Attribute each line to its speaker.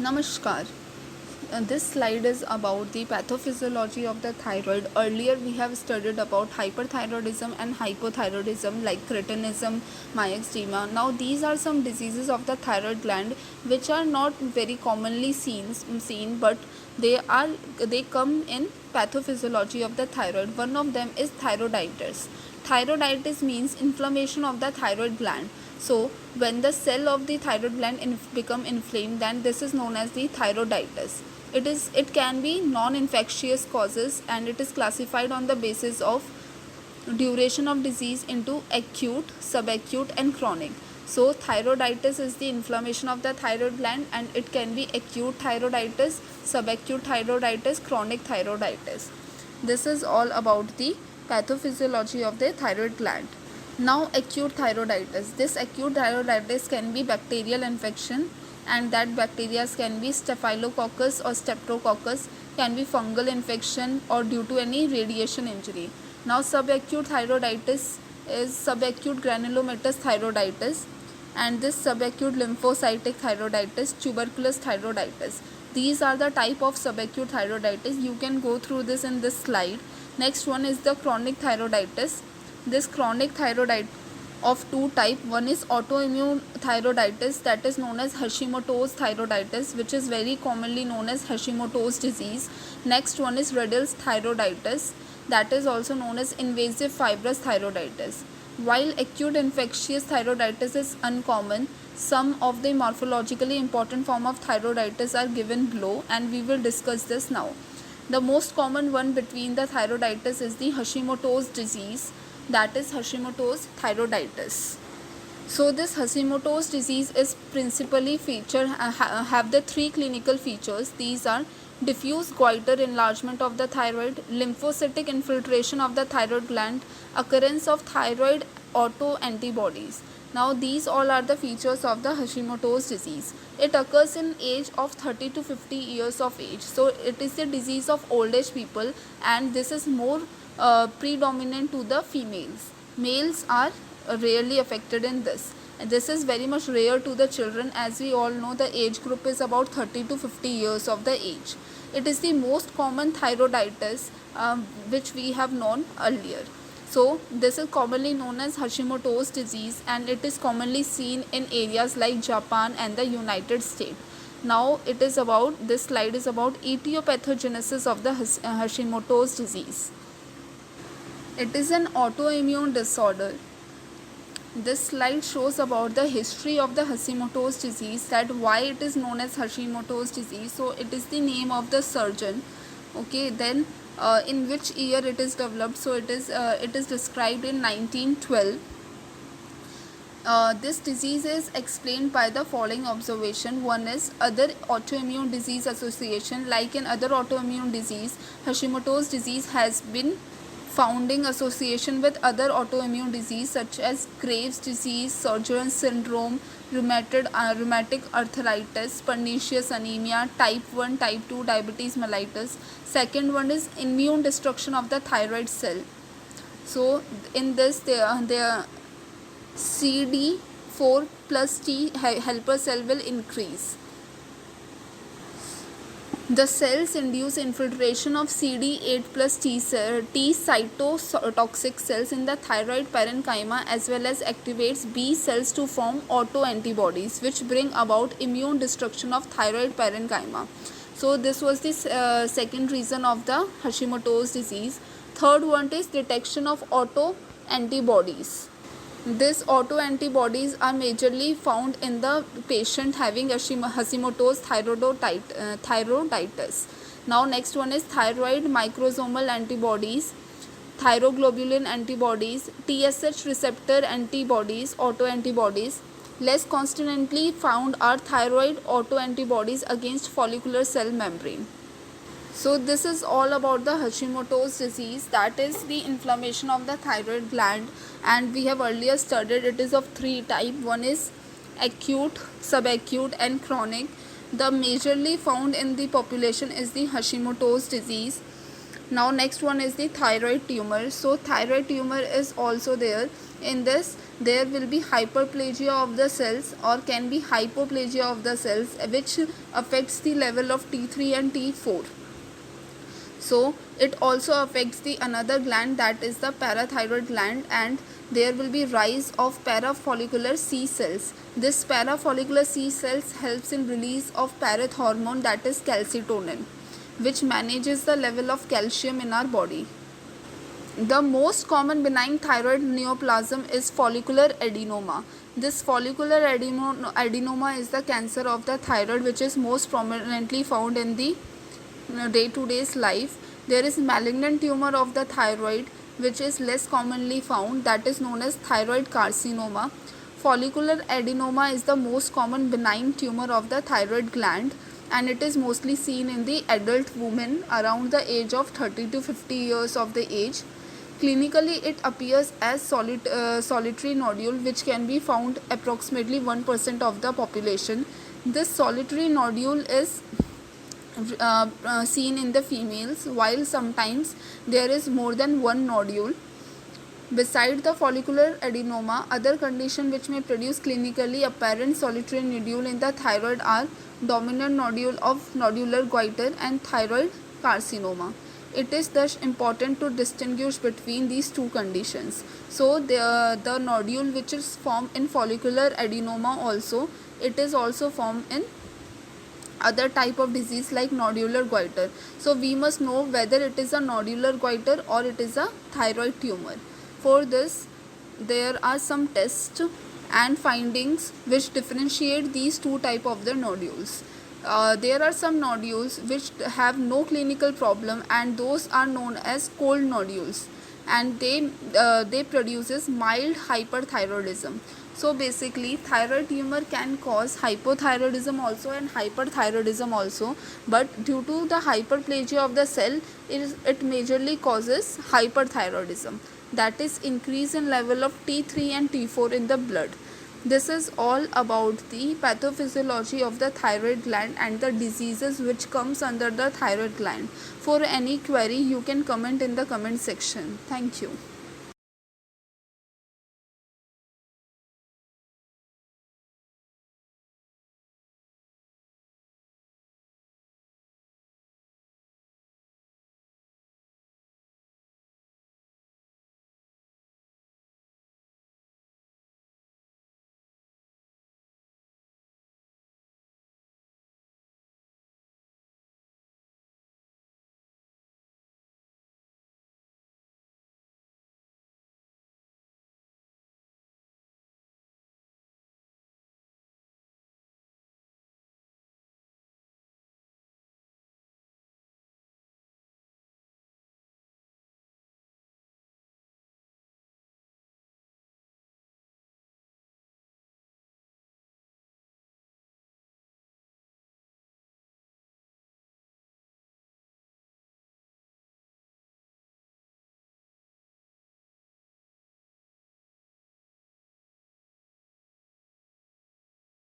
Speaker 1: Namaskar. This slide is about the pathophysiology of the thyroid. Earlier we have studied about hyperthyroidism and hypothyroidism like cretinism, myxedema. Now these are some diseases of the thyroid gland which are not very commonly seen, but they come in pathophysiology of the thyroid. One of them is thyroiditis. Thyroiditis means inflammation of the thyroid gland. So when the cell of the thyroid gland become inflamed, then this is known as the thyroiditis. It can be non-infectious causes, and it is classified on the basis of duration of disease into acute, subacute and chronic. So thyroiditis is the inflammation of the thyroid gland, and it can be acute thyroiditis, subacute thyroiditis, chronic thyroiditis. This is all about the pathophysiology of the thyroid gland. Now acute thyroiditis. This acute thyroiditis can be bacterial infection, and that bacteria can be staphylococcus or streptococcus, can be fungal infection or due to any radiation injury. Now subacute thyroiditis is subacute granulomatous thyroiditis, and this subacute lymphocytic thyroiditis, tuberculous thyroiditis. These are the type of subacute thyroiditis. You can go through this in this slide. Next one is the chronic thyroiditis. This chronic thyroiditis of two type. One is autoimmune thyroiditis, that is known as Hashimoto's thyroiditis, which is very commonly known as Hashimoto's disease. Next one is Riddle's thyroiditis, that is also known as invasive fibrous thyroiditis. While acute infectious thyroiditis is uncommon, some of the morphologically important form of thyroiditis are given below, and we will discuss this now. The most common one between the thyroiditis is the Hashimoto's disease, that is Hashimoto's thyroiditis. So this Hashimoto's disease is principally have the three clinical features. These are diffuse goiter enlargement of the thyroid, lymphocytic infiltration of the thyroid gland, occurrence of thyroid autoantibodies. Now these all are the features of the Hashimoto's disease. It occurs in age of 30 to 50 years of age. So it is the disease of old age people, and this is more predominant to the females. Males are rarely affected in this. And this is very much rare to the children, as we all know the age group is about 30 to 50 years of the age. It is the most common thyroiditis which we have known earlier. So this is commonly known as Hashimoto's disease, and it is commonly seen in areas like Japan and the United States. Now this slide is about etiopathogenesis of the Hashimoto's disease. It is an autoimmune disorder. This slide shows about the history of the Hashimoto's disease, that why it is known as Hashimoto's disease. So it is the name of the surgeon. Okay, then in which year it is developed. So it is described in 1912. This disease is explained by the following observation. One is other autoimmune disease association. Like in other autoimmune disease, Hashimoto's disease has been founding association with other autoimmune disease such as Graves' disease, Sjögren's syndrome, rheumatic arthritis, pernicious anemia, type 1, type 2 diabetes mellitus. Second one is immune destruction of the thyroid cell. So in this their CD4 plus T helper cell will increase. The cells induce infiltration of CD8 plus T cytotoxic cells in the thyroid parenchyma, as well as activates B cells to form autoantibodies, which bring about immune destruction of thyroid parenchyma. So this was the second reason of the Hashimoto's disease. Third one is detection of autoantibodies. These autoantibodies are majorly found in the patient having Hashimoto's thyroiditis. Now next one is thyroid microsomal antibodies, thyroglobulin antibodies, TSH receptor antibodies, autoantibodies. Less constantly found are thyroid autoantibodies against follicular cell membrane. So this is all about the Hashimoto's disease, that is the inflammation of the thyroid gland, and we have earlier studied it is of three types. One is acute, subacute and chronic. The majorly found in the population is the Hashimoto's disease. Now next one is the thyroid tumor. So thyroid tumor is also there. In this there will be hyperplasia of the cells or can be hypoplasia of the cells, which affects the level of T3 and T4. So it also affects the another gland, that is the parathyroid gland, and there will be rise of parafollicular C cells. This parafollicular C cells helps in release of parathormone, that is calcitonin, which manages the level of calcium in our body. The most common benign thyroid neoplasm is follicular adenoma. This follicular adenoma is the cancer of the thyroid, which is most prominently found in the day-to-day life. There is malignant tumor of the thyroid, which is less commonly found, that is known as thyroid carcinoma. Follicular adenoma is the most common benign tumor of the thyroid gland, and it is mostly seen in the adult women around the age of 30 to 50 years of the age. Clinically, it appears as solitary nodule, which can be found approximately 1% of the population. This solitary nodule is seen in the females, while sometimes there is more than one nodule. Beside the follicular adenoma, other conditions which may produce clinically apparent solitary nodule in the thyroid are dominant nodule of nodular goiter and thyroid carcinoma. It is thus important to distinguish between these two conditions. So the nodule which is formed in follicular adenoma also, it is also formed in other type of disease like nodular goiter. So we must know whether it is a nodular goiter or it is a thyroid tumor. For this, there are some tests and findings which differentiate these two type of the nodules. There are some nodules which have no clinical problem, and those are known as cold nodules, and they produces mild hyperthyroidism. So basically, thyroid tumor can cause hypothyroidism also and hyperthyroidism also, but due to the hyperplasia of the cell, it majorly causes hyperthyroidism, that is increase in level of T3 and T4 in the blood. This is all about the pathophysiology of the thyroid gland and the diseases which comes under the thyroid gland. For any query, you can comment in the comment section. Thank you.